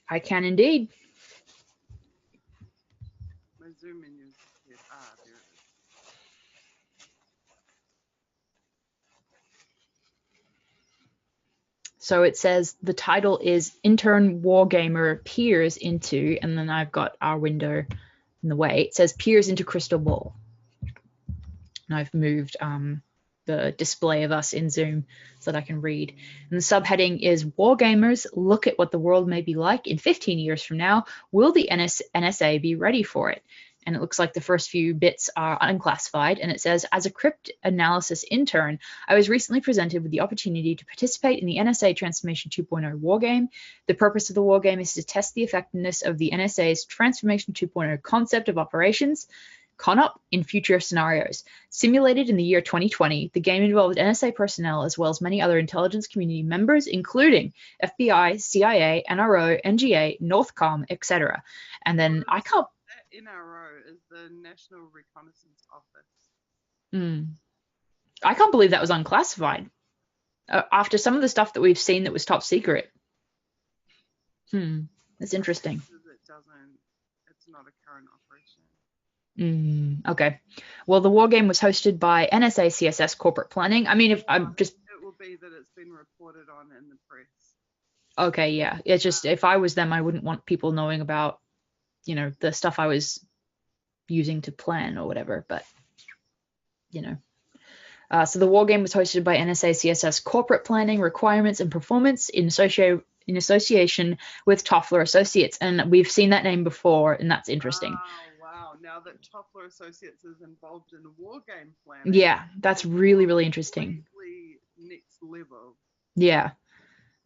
I can indeed. My Zoom menu is here. There it is. So it says the title is Intern Wargamer Peers into, and then I've got our window in the way. It says Peers into Crystal Ball. And I've moved the display of us in Zoom so that I can read. And the subheading is Wargamers, look at what the world may be like in 15 years from now. Will the NSA be ready for it? And it looks like the first few bits are unclassified. And it says, as a cryptanalysis intern, I was recently presented with the opportunity to participate in the NSA Transformation 2.0 wargame. The purpose of the wargame is to test the effectiveness of the NSA's Transformation 2.0 concept of operations, ConOp, in future scenarios. Simulated in the year 2020, the game involved NSA personnel as well as many other intelligence community members, including FBI, CIA, NRO, NGA, Northcom, etc. And then I can't... That NRO is the National Reconnaissance Office. I can't believe that was unclassified. After some of the stuff that we've seen that was top secret. That's interesting. It's not a current operation. Okay. Well, the wargame was hosted by NSA CSS Corporate Planning. I mean, if I'm just... It will be that it's been reported on in the press. Okay, yeah. It's just, if I was them, I wouldn't want people knowing about, you know, the stuff I was using to plan or whatever, but, you know. So the wargame was hosted by NSA CSS Corporate Planning, Requirements, and Performance in association with Toffler Associates. And we've seen that name before, and that's interesting. Wow. Now that Toffler Associates is involved in wargame planning. Yeah, that's really, really interesting. Next level. Yeah,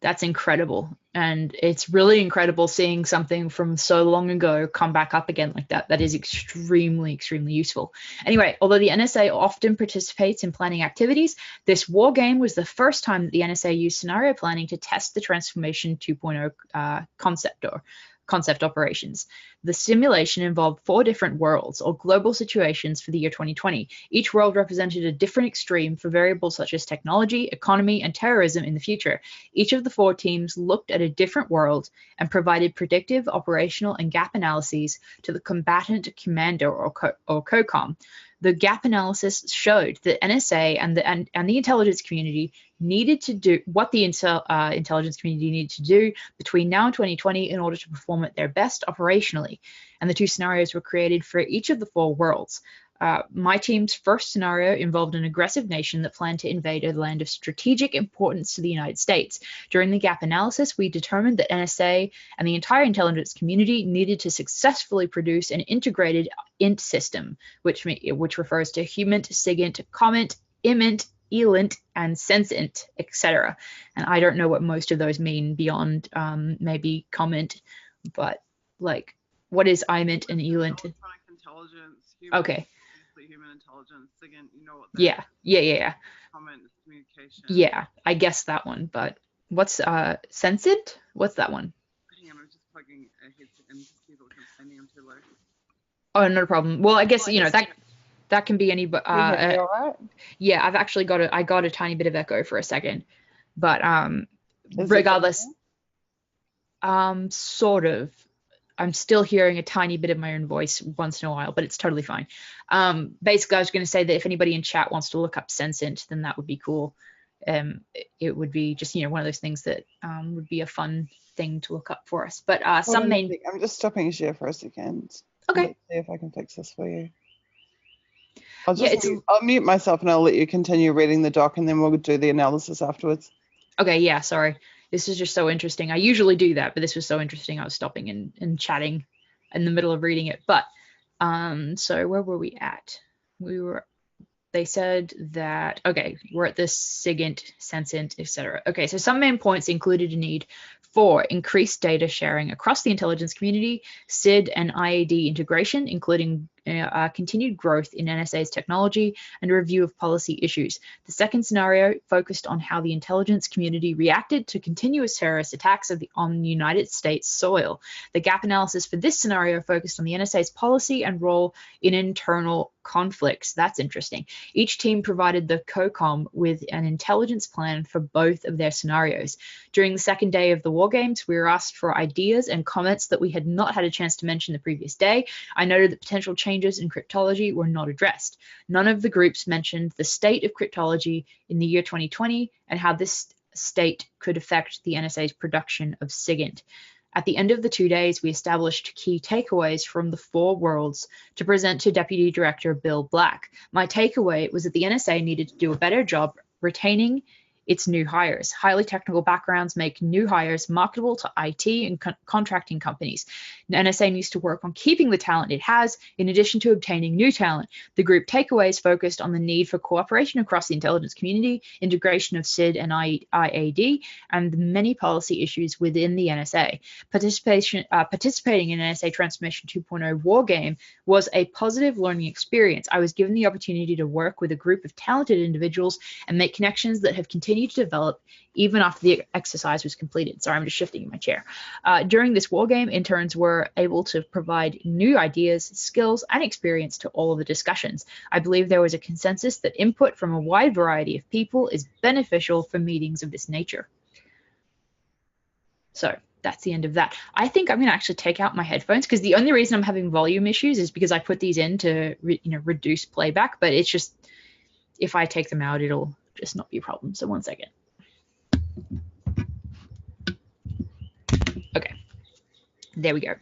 that's incredible. And it's really incredible seeing something from so long ago come back up again like that. That is extremely, extremely useful. Anyway, although the NSA often participates in planning activities, this war game was the first time that the NSA used scenario planning to test the Transformation 2.0 concept operations. The simulation involved 4 different worlds or global situations for the year 2020. Each world represented a different extreme for variables such as technology, economy, and terrorism in the future. Each of the 4 teams looked at a different world and provided predictive, operational, and gap analyses to the combatant commander or COCOM. The gap analysis showed that NSA and the intelligence community needed to do what the intelligence community needed to do between now and 2020 in order to perform at their best operationally. And the 2 scenarios were created for each of the 4 worlds. My team's first scenario involved an aggressive nation that planned to invade a land of strategic importance to the United States. During the gap analysis, we determined that NSA and the entire intelligence community needed to successfully produce an integrated INT system, which refers to human, SIGINT, comment, IMINT, ELINT, and SenseInt, etc. And I don't know what most of those mean beyond maybe comment, but like, what is IMINT and ELINT? Electronic intelligence. Okay. Human intelligence. Again, you know what that is. Yeah. Comment is communication. Yeah, I guess that one. But what's SenseInt? What's that one? Hang on, I'm just plugging a headset in to see if it can say me. I'm too low. Oh, no problem. Well, I guess you know that can be any. All right? Yeah, I've actually got a tiny bit of echo for a second, but regardless, sort of. I'm still hearing a tiny bit of my own voice once in a while, but it's totally fine. Basically, I was going to say that if anybody in chat wants to look up SenseInt, then that would be cool. It would be just, you know, one of those things that would be a fun thing to look up for us. But some main... I'm just stopping share for a second. Okay. Let's see if I can fix this for you. I'll mute myself and I'll let you continue reading the doc and then we'll do the analysis afterwards. Okay, yeah, sorry. This is just so interesting. I usually do that, but this was so interesting. I was stopping and chatting in the middle of reading it. But so where were we at? They said that, okay, we're at this SIGINT, SenseInt, etc. Okay, so some main points included a need for increased data sharing across the intelligence community, SID and IAD integration, including continued growth in NSA's technology and a review of policy issues. The second scenario focused on how the intelligence community reacted to continuous terrorist attacks on United States soil. The gap analysis for this scenario focused on the NSA's policy and role in internal conflicts. That's interesting. Each team provided the COCOM with an intelligence plan for both of their scenarios. During the second day of the Wargames, we were asked for ideas and comments that we had not had a chance to mention the previous day. I noted that potential changes in cryptology were not addressed. None of the groups mentioned the state of cryptology in the year 2020 and how this state could affect the NSA's production of SIGINT. At the end of the 2 days, we established key takeaways from the 4 worlds to present to Deputy Director Bill Black. My takeaway was that the NSA needed to do a better job retaining its new hires. Highly technical backgrounds make new hires marketable to IT and contracting companies. The NSA needs to work on keeping the talent it has, in addition to obtaining new talent. The group takeaways focused on the need for cooperation across the intelligence community, integration of SID and IAD, and the many policy issues within the NSA. Participating in NSA Transformation 2.0 Wargame was a positive learning experience. I was given the opportunity to work with a group of talented individuals and make connections that have continued to develop even after the exercise was completed. Sorry, I'm just shifting in my chair. During this wargame, interns were able to provide new ideas, skills, and experience to all of the discussions. I believe there was a consensus that input from a wide variety of people is beneficial for meetings of this nature. So that's the end of that. I think I'm going to actually take out my headphones because the only reason I'm having volume issues is because I put these in to reduce playback, but it's just if I take them out, it'll just not be a problem. So 1 second. Okay, there we go.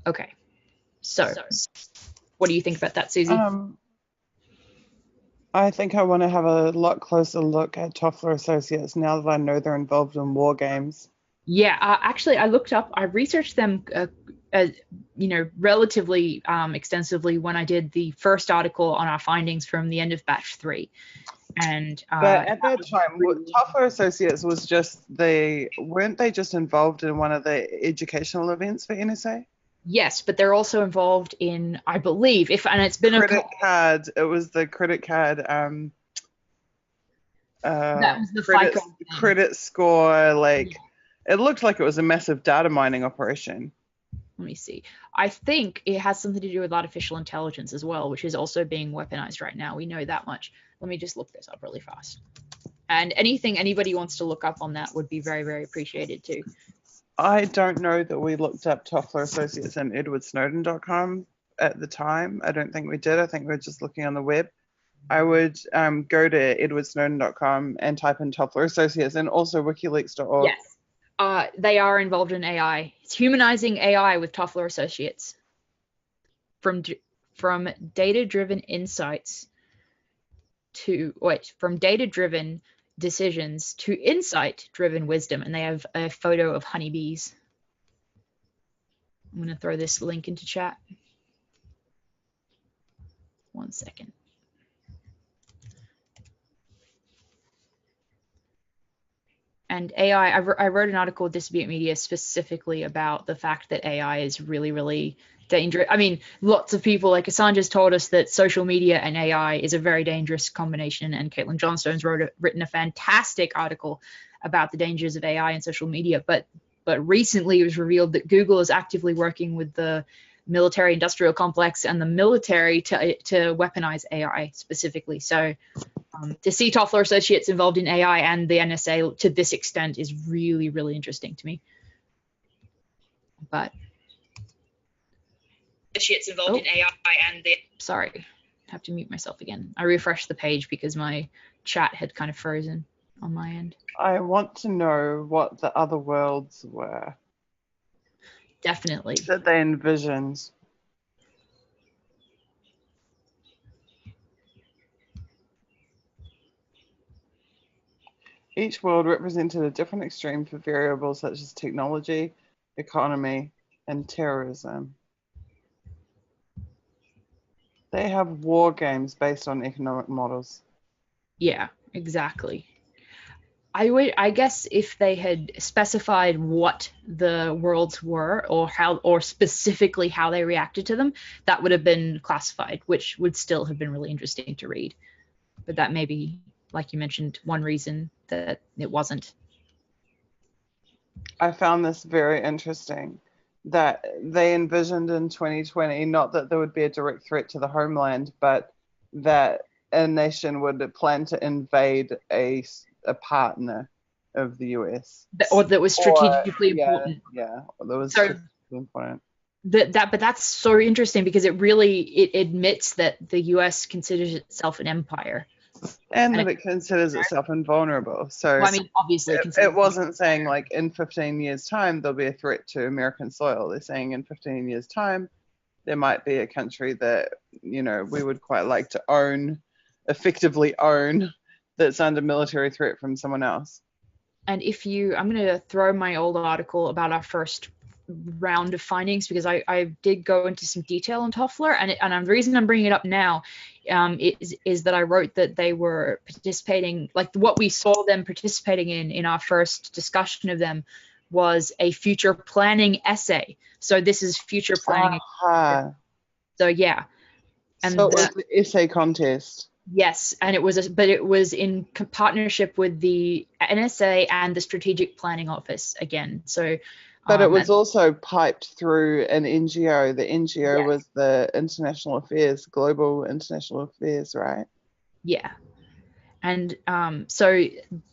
Okay, so what do you think about that, Susie? I think I want to have a lot closer look at Toffler Associates now that I know they're involved in war games. Yeah, actually, I researched them, relatively extensively when I did the first article on our findings from the end of batch 3. And but at that time, Toffler Associates was weren't they just involved in one of the educational events for NSA? Yes, but they're also involved in, I believe, it's been credit card. It was the credit card. That was the credit score. It looked like it was a massive data mining operation. Let me see. I think it has something to do with artificial intelligence as well, which is also being weaponized right now. We know that much. Let me just look this up really fast. And anything anybody wants to look up on that would be very, very appreciated too. I don't know that we looked up Toffler Associates and EdwardSnowden.com at the time. I don't think we did. I think we were just looking on the web. I would go to EdwardSnowden.com and type in Toffler Associates and also WikiLeaks.org. Yes. They are involved in AI. It's humanizing AI with Toffler Associates. From data-driven insights from data-driven decisions to insight-driven wisdom. And they have a photo of honeybees. I'm going to throw this link into chat. 1 second. And AI, I wrote an article with Dispute Media specifically about the fact that AI is really, really dangerous. I mean, lots of people like Assange has told us that social media and AI is a very dangerous combination. And Caitlin Johnstone's written a fantastic article about the dangers of AI and social media. But recently it was revealed that Google is actively working with the military industrial complex and the military to weaponize AI specifically. So to see Toffler Associates involved in AI and the NSA to this extent is really, really interesting to me. But associates involved in AI and the sorry, I have to mute myself again. I refreshed the page because my chat had kind of frozen on my end. I want to know what the other worlds were. Definitely. That they envisioned. Each world represented a different extreme for variables such as technology, economy, and terrorism. They have war games based on economic models. Yeah, exactly. I guess if they had specified what the worlds were, or specifically how they reacted to them, that would have been classified, which would still have been really interesting to read. But that may be, like you mentioned, one reason that it wasn't. I found this very interesting, that they envisioned in 2020 not that there would be a direct threat to the homeland, but that a nation would plan to invade a partner of the US. Or that was strategically important. Yeah, that was So strategically important. but that's so interesting, because it admits that the US considers itself an empire. And that it considers itself invulnerable. So well, I mean, obviously, it wasn't saying like in 15 years' time there'll be a threat to American soil. They're saying in 15 years' time there might be a country that, you know, we would quite like to own, effectively own, that's under military threat from someone else. And I'm going to throw my old article about our first round of findings, because I did go into some detail on Toffler, and the reason I'm bringing it up now is that I wrote that they were participating, like what we saw them participating in our first discussion of them was a future planning essay. So this is future planning. So yeah. And so it was an essay contest. Yes, and it was in partnership with the NSA and the Strategic Planning Office again. So but it was also piped through an NGO. The NGO was the Global International Affairs, right? Yeah. And so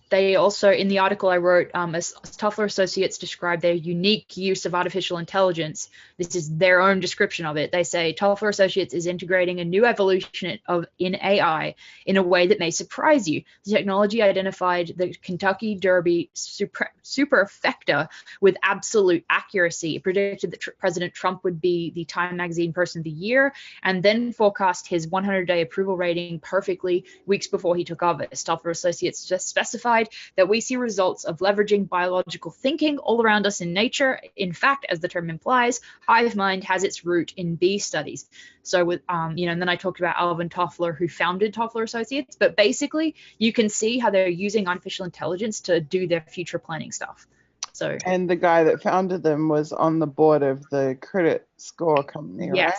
they also, in the article I wrote, as Toffler Associates describe their unique use of artificial intelligence, this is their own description of it. They say Toffler Associates is integrating a new evolution in AI in a way that may surprise you. The technology identified the Kentucky Derby superfecta with absolute accuracy. It predicted that President Trump would be the Time Magazine Person of the Year, and then forecast his 100-day approval rating perfectly weeks before he took office. Toffler Associates just specified that we see results of leveraging biological thinking all around us in nature. In fact, as the term implies, hive mind has its root in bee studies. So with and then I talked about Alvin Toffler, who founded Toffler Associates, but basically you can see how they're using artificial intelligence to do their future planning stuff. So, and the guy that founded them was on the board of the credit score company, right?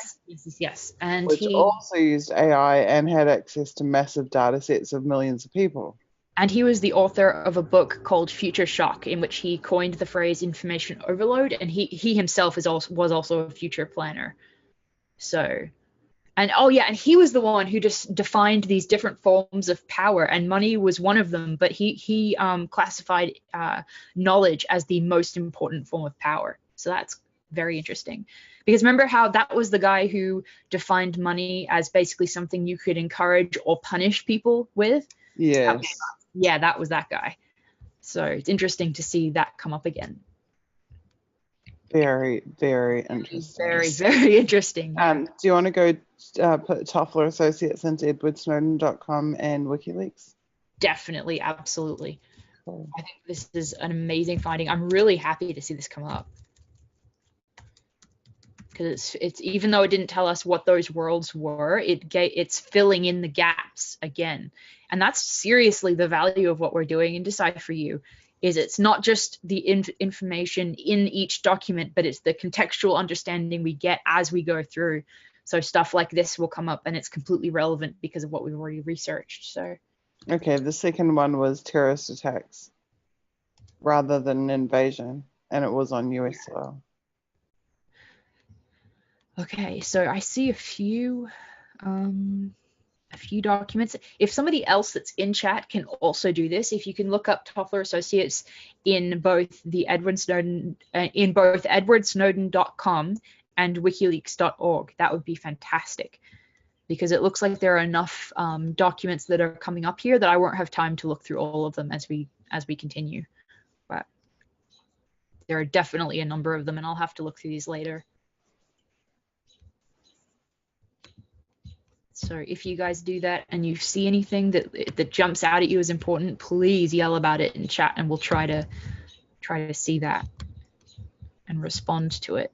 Yes. And which he also used AI and had access to massive data sets of millions of people. And he was the author of a book called Future Shock, in which he coined the phrase information overload, and he himself was also a future planner. So, and he was the one who just defined these different forms of power, and money was one of them, but he classified knowledge as the most important form of power. So that's very interesting, because remember how that was the guy who defined money as basically something you could encourage or punish people with? Yes. Yeah, that was that guy. So it's interesting to see that come up again. Very, very interesting. Very, very interesting. Yeah. Do you want to go put Toffler Associates into edwardsnowden.com and WikiLeaks? Definitely, absolutely. Cool. I think this is an amazing finding. I'm really happy to see this come up, because it's even though it didn't tell us what those worlds were, it's filling in the gaps again. And that's seriously the value of what we're doing in DecipherYou, is it's not just the information in each document, but it's the contextual understanding we get as we go through. So stuff like this will come up, and it's completely relevant because of what we've already researched. So, okay, the second one was terrorist attacks rather than an invasion, and it was on US soil. Okay, so I see a few documents. If somebody else that's in chat can also do this, if you can look up Toffler Associates in both edwardsnowden.com and wikileaks.org, that would be fantastic, because it looks like there are enough documents that are coming up here that I won't have time to look through all of them as we continue. But there are definitely a number of them, and I'll have to look through these later. So if you guys do that and you see anything that jumps out at you as important, please yell about it in chat, and we'll try to see that and respond to it.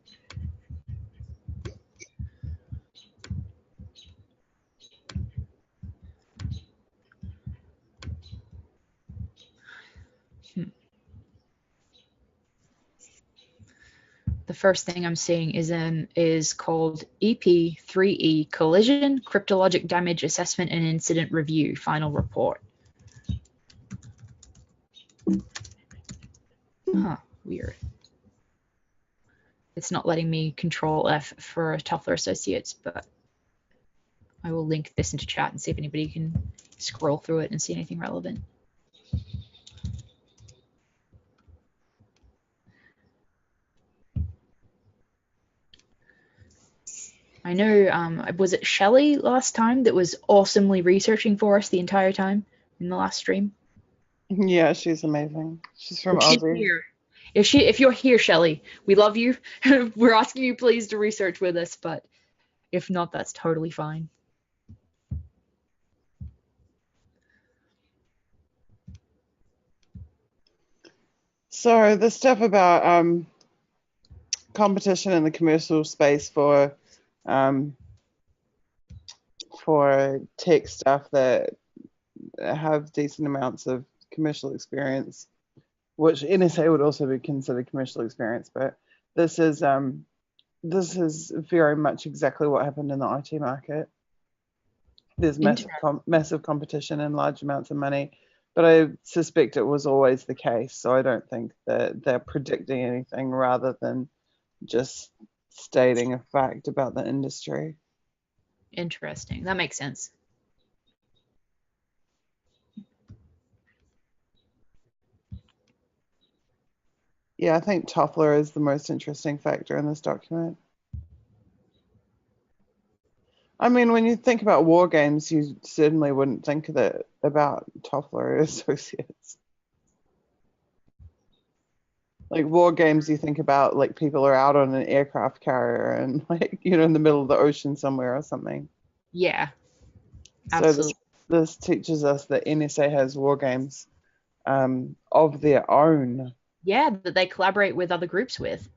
first thing I'm seeing is called EP3E Collision Cryptologic Damage Assessment and Incident Review Final Report. Huh, weird. It's not letting me Control F for Toffler Associates, but I will link this into chat and see if anybody can scroll through it and see anything relevant. I know, was it Shelley last time that was awesomely researching for us the entire time in the last stream? Yeah, she's amazing. She's from If she's Aussie. here, if you're here, Shelley, we love you. We're asking you please to research with us, but if not, that's totally fine. So the stuff about competition in the commercial space for tech stuff that have decent amounts of commercial experience, which NSA would also be considered commercial experience, but this is very much exactly what happened in the IT market. There's massive competition and large amounts of money, but I suspect it was always the case, so I don't think that they're predicting anything rather than just stating a fact about the industry. Interesting. That makes sense. Yeah, I think Toffler is the most interesting factor in this document. I mean, when you think about Wargames, you certainly wouldn't think that about Toffler Associates. Like Wargames, you think about like people are out on an aircraft carrier and like, you know, in the middle of the ocean somewhere or something. Yeah, absolutely. So this teaches us that NSA has Wargames of their own. Yeah, that they collaborate with other groups with.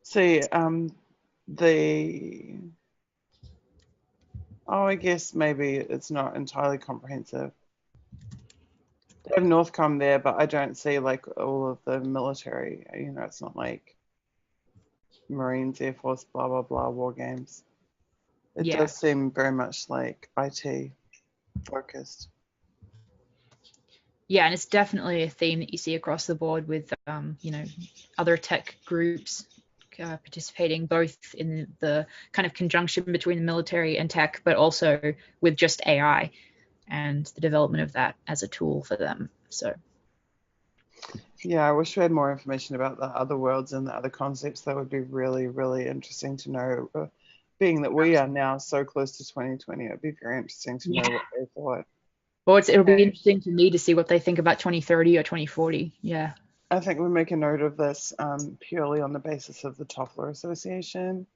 See, I guess maybe it's not entirely comprehensive. They have Northcom there, but I don't see like all of the military. You know, it's not like Marines, Air Force, blah blah blah, war games. It does seem very much like IT focused. Yeah, and it's definitely a theme that you see across the board with, you know, other tech groups participating both in the kind of conjunction between the military and tech, but also with just AI and the development of that as a tool for them. So yeah, I wish we had more information about the other worlds and the other concepts. That would be really, really interesting to know. Being that we are now so close to 2020, it'd be very interesting to know what they thought. Well, it'll be interesting to me to see what they think about 2030 or 2040. Yeah. I think we make a note of this purely on the basis of the Toffler Association.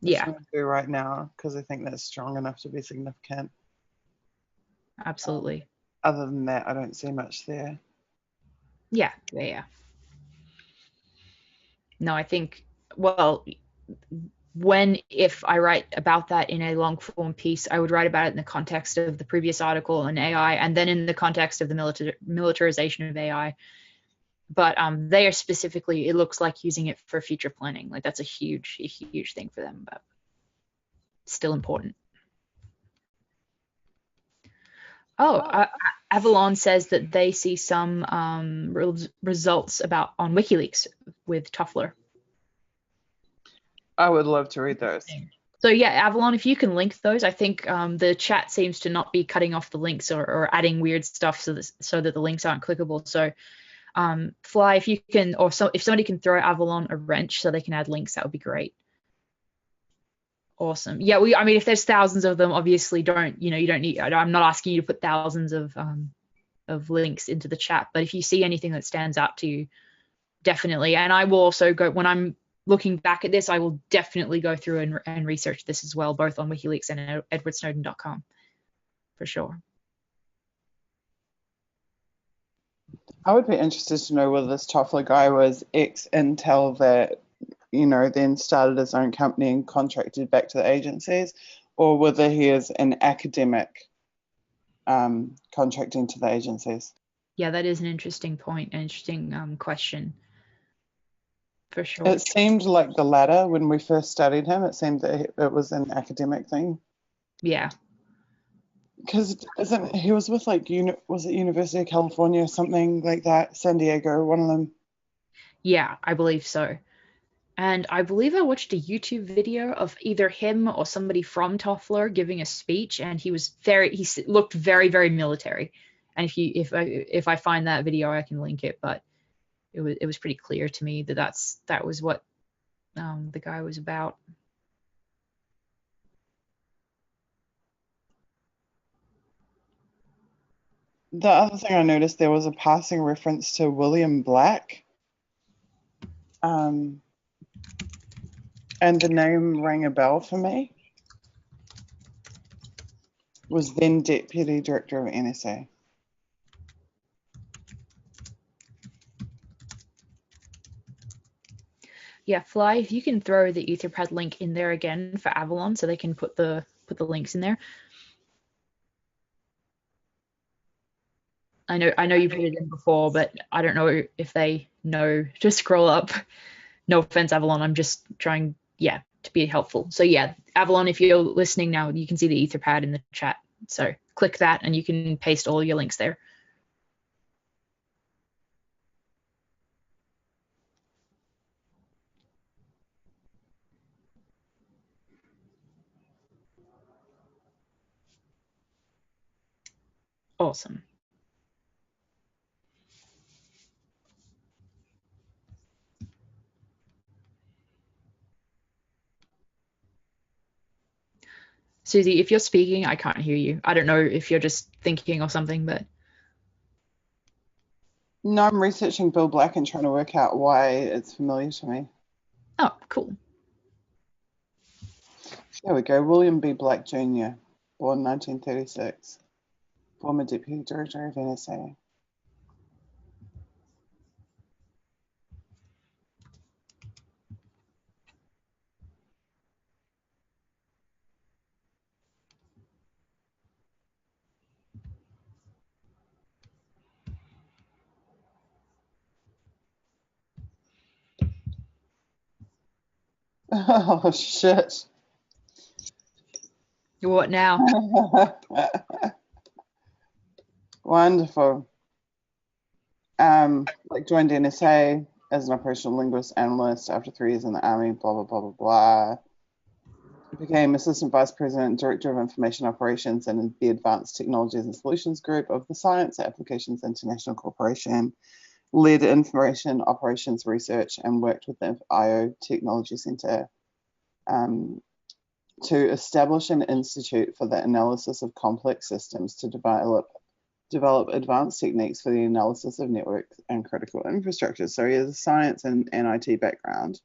Yeah. Which we do right now, because I think that's strong enough to be significant. Absolutely. Other than that, I don't see much there. Yeah. No, I think, well, if I write about that in a long form piece, I would write about it in the context of the previous article on AI, and then in the context of the militarization of AI. But they are specifically, it looks like using it for future planning. Like that's a huge thing for them, but still important. Avalon says that they see some results on WikiLeaks with Toffler. I would love to read those. So yeah, Avalon, if you can link those, I think the chat seems to not be cutting off the links or adding weird stuff so that the links aren't clickable. So Fly, if you can, or if somebody can throw Avalon a wrench so they can add links, that would be great. Awesome. Yeah, I mean, if there's thousands of them, obviously you don't need, I'm not asking you to put thousands of links into the chat, but if you see anything that stands out to you, definitely. And I will also go, when I'm looking back at this, I will definitely go through and research this as well, both on WikiLeaks and edwardsnowden.com. for sure. I would be interested to know whether this Toffler guy was ex-Intel that, then started his own company and contracted back to the agencies, or whether he is an academic contracting to the agencies. Yeah, that is an interesting point, an interesting question, for sure. It seemed like the latter when we first studied him. It seemed that it was an academic thing. Yeah. Because he was with was it University of California or something like that, San Diego, one of them. Yeah, I believe so. And I believe I watched a YouTube video of either him or somebody from Toffler giving a speech, and he looked very, very military. And if I find that video, I can link it. But it was pretty clear to me that was what the guy was about. The other thing I noticed, there was a passing reference to William Black. And the name rang a bell for me. Was then Deputy Director of NSA. Yeah, Fly, if you can throw the Etherpad link in there again for Avalon so they can put the links in there. I know you put it in before, but I don't know if they know to scroll up. No offense, Avalon. I'm just trying, to be helpful. So yeah, Avalon, if you're listening now, you can see the Etherpad in the chat. So click that and you can paste all your links there. Awesome. Susie, if you're speaking, I can't hear you. I don't know if you're just thinking or something, but. No, I'm researching Bill Black and trying to work out why it's familiar to me. Oh, cool. There we go. William B. Black Jr., born 1936, former Deputy Director of NSA. Oh, shit. What now? Wonderful. Joined NSA as an operational linguist analyst after 3 years in the Army, blah, blah, blah, blah, blah. Became Assistant Vice President, Director of Information Operations and the Advanced Technologies and Solutions Group of the Science Applications International Corporation. Led information operations research and worked with the IO Technology Center to establish an institute for the analysis of complex systems to develop advanced techniques for the analysis of networks and critical infrastructure. So he has a science and IT background.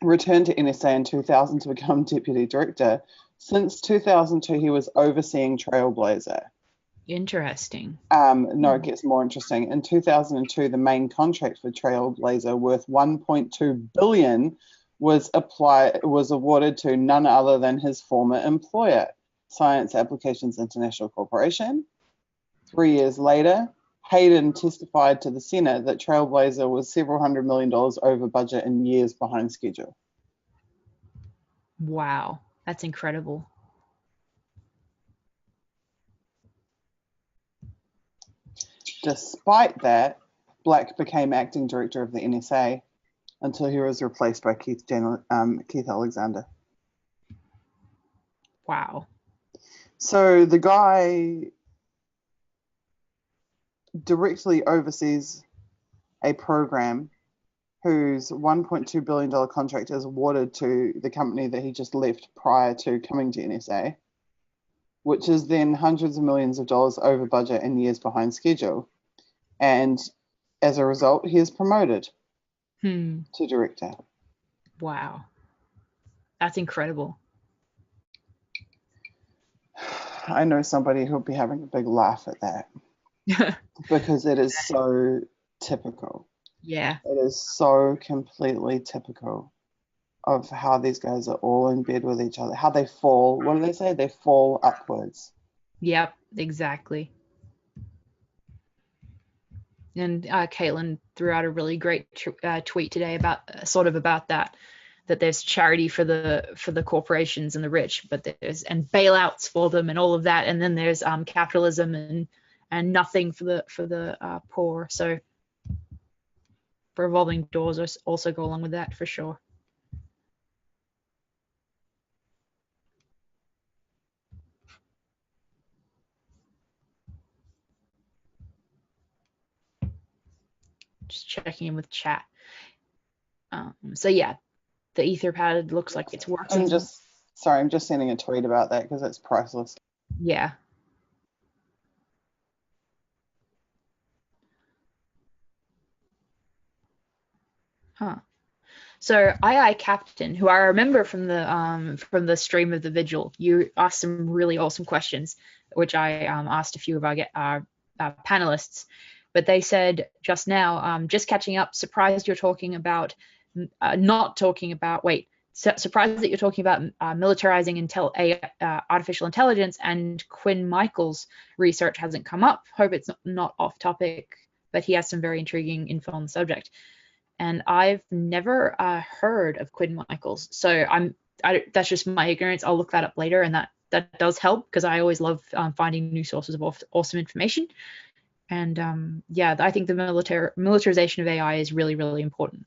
Returned to NSA in 2000 to become Deputy Director. Since 2002, he was overseeing Trailblazer. Interesting. No, it gets more interesting. In 2002, the main contract for Trailblazer, worth $1.2 billion, was awarded to none other than his former employer, Science Applications International Corporation. 3 years later, Hayden testified to the Senate that Trailblazer was several $100 million over budget and years behind schedule. Wow, that's incredible. Despite that, Black became acting director of the NSA until he was replaced by Keith Alexander. Wow. So the guy directly oversees a program whose $1.2 billion contract is awarded to the company that he just left prior to coming to NSA, which is then hundreds of millions of dollars over budget and years behind schedule. And as a result, he is promoted to director. Wow. That's incredible. I know somebody who'll be having a big laugh at that because it is so typical. Yeah. It is so completely typical of how these guys are all in bed with each other. How they fall. What do they say? They fall upwards. Yep, exactly. And Caitlin threw out a really great tweet today about about that there's charity for the corporations and the rich, but there's and bailouts for them and all of that, and then there's capitalism and nothing for the poor. So revolving doors also go along with that for sure. Just checking in with chat. So yeah, the Etherpad looks like it's working. I'm just sending a tweet about that because it's priceless. Yeah. Huh. So II Captain, who I remember from the stream of the vigil, you asked some really awesome questions, which I asked a few of our panelists, but they said just now, just catching up, surprised you're talking about surprised that you're talking about militarizing artificial intelligence, and Quinn Michaels' research hasn't come up. Hope it's not off topic, but he has some very intriguing info on the subject. And I've never heard of Quinn Michaels, so that's just my ignorance. I'll look that up later, and that does help because I always love finding new sources of awesome information. And yeah, I think the militarization of AI is really, really important.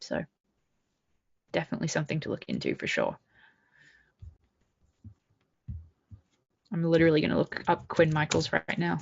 So definitely something to look into for sure. I'm literally going to look up Quinn Michaels right now.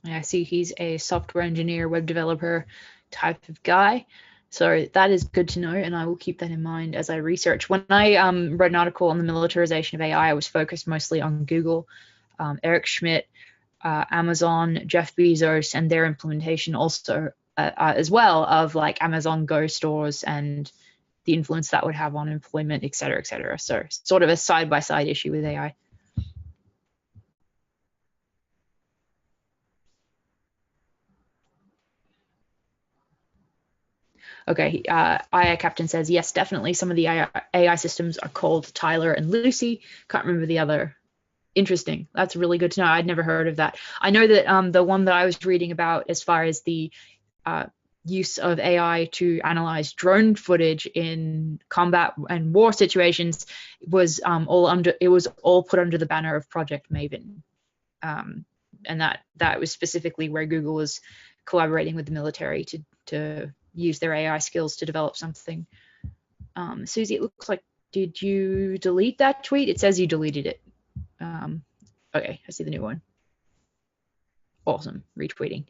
I see he's a software engineer, web developer type of guy. So that is good to know, and I will keep that in mind as I research. When I wrote an article on the militarization of AI, I was focused mostly on Google, Eric Schmidt, Amazon, Jeff Bezos, and their implementation also as well of like Amazon Go stores and the influence that would have on employment, et cetera, et cetera. So sort of a side-by-side issue with AI. Okay, AI Captain says, yes, definitely. Some of the AI systems are called Tyler and Lucy. Can't remember the other. Interesting. That's really good to know. I'd never heard of that. I know that the one that I was reading about as far as the use of AI to analyze drone footage in combat and war situations was all put under the banner of Project Maven. And that was specifically where Google was collaborating with the military to use their AI skills to develop something. Susie, it looks like, did you delete that tweet? It says you deleted it. Okay, I see the new one. Awesome, retweeting.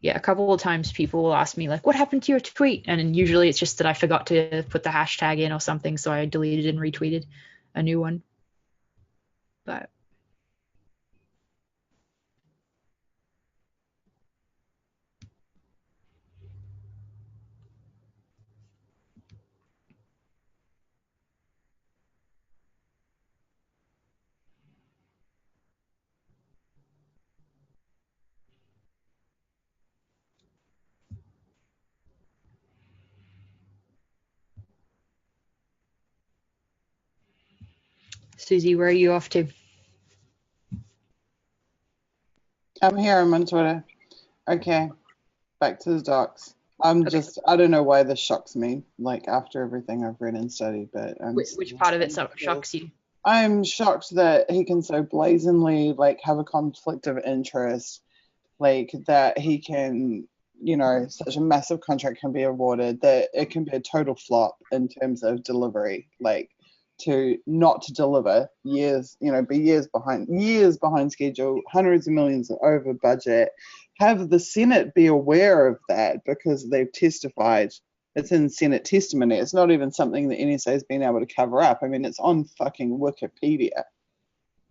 Yeah, a couple of times people will ask me like, what happened to your tweet? And usually it's just that I forgot to put the hashtag in or something, so I deleted and retweeted a new one. But Susie, where are you off to? I'm here. I'm on Twitter. Okay, back to the docs. I don't know why this shocks me, like after everything I've read and studied, but which part of it shocks you? I'm shocked that he can so blazingly like have a conflict of interest, like that he can, such a massive contract can be awarded, that it can be a total flop in terms of delivery. Like to not to deliver years, be years behind schedule, hundreds of millions over budget. Have the Senate be aware of that because they've testified. It's in Senate testimony. It's not even something the NSA has been able to cover up. I mean, it's on fucking Wikipedia,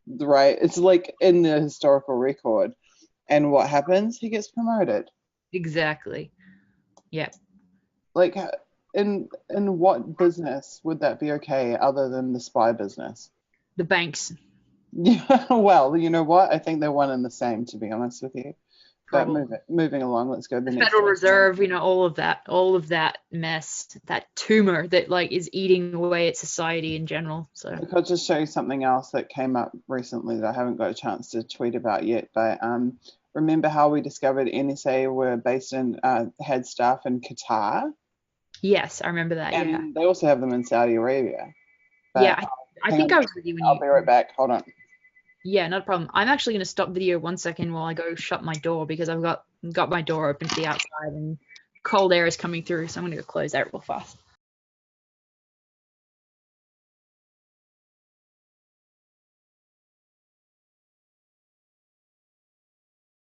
right? It's like in the historical record. And what happens? He gets promoted. Exactly. Yeah. Like, in what business would that be okay other than the spy business? The banks. Yeah, well, you know what? I think they're one and the same, to be honest with you. Probably. But moving along, let's go to the next Federal one. Reserve, all of that mess, that tumor that like is eating away at society in general. So Look, I'll just show you something else that came up recently that I haven't got a chance to tweet about yet. But remember how we discovered NSA were based in had staff in Qatar? yes, I remember that. And Yeah. they also have them in Saudi Arabia. But, Yeah, I think I was with you when I'll be right back. Hold on. Yeah, not a problem. I'm actually going to stop video 1 second while I go shut my door because I've got my door open to the outside and cold air is coming through. So I'm going to go close that real fast.